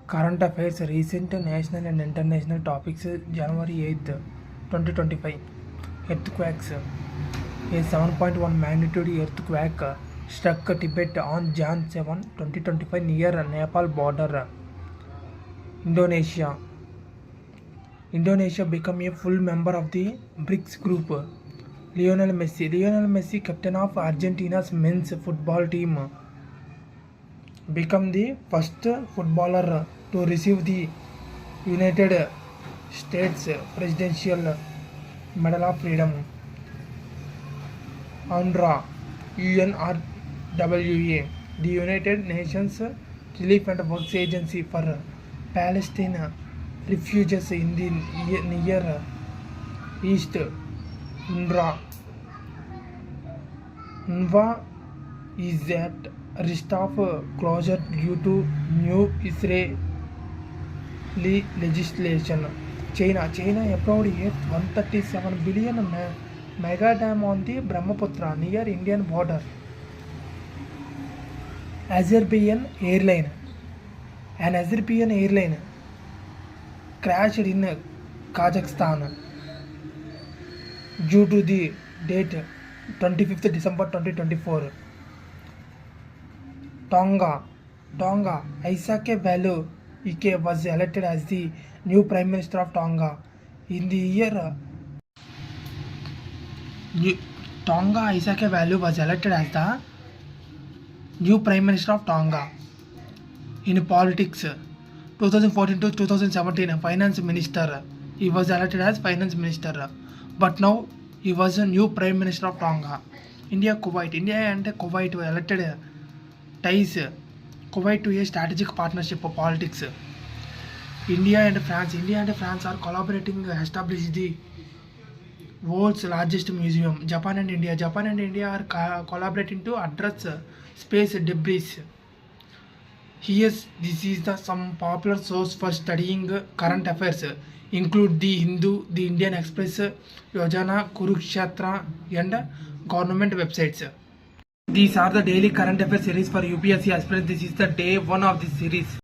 Current affairs, recent national and international topics, January 8th, 2025. Earthquakes. A 7.1 magnitude earthquake struck Tibet on Jan 7, 2025 near Nepal border. Indonesia. Indonesia became a full member of the BRICS group. Lionel Messi, captain of Argentina's men's football team, become the first footballer to receive the United States Presidential Medal of Freedom. UNRWA, UNRWA, the United Nations Relief and Works Agency for Palestine refugees in the Near East. UNRWA is at risk of closure due to new Israeli legislation. China approved a $137 billion mega dam on the Brahmaputra near Indian border. An Azerbaijan airline crashed in Kazakhstan due to the date 25th December 2024. Tonga, Isake Value Ike was elected as the new Prime Minister of Tonga. In the year, Tonga Isake Value was elected as the new Prime Minister of Tonga. In politics, 2014 to 2017 Finance Minister, he was elected as Finance Minister, but now he was a new Prime Minister of Tonga. India and Kuwait were elected ties Kuwait to a strategic partnership of politics. India and France are collaborating to establish the world's largest museum. Japan and India are collaborating to address space debris. This is some popular source for studying current affairs include the Hindu, the Indian Express, Yojana, Kurukshetra and government websites. These are the daily current affairs series for UPSC aspirants. This is the day 1 of this series.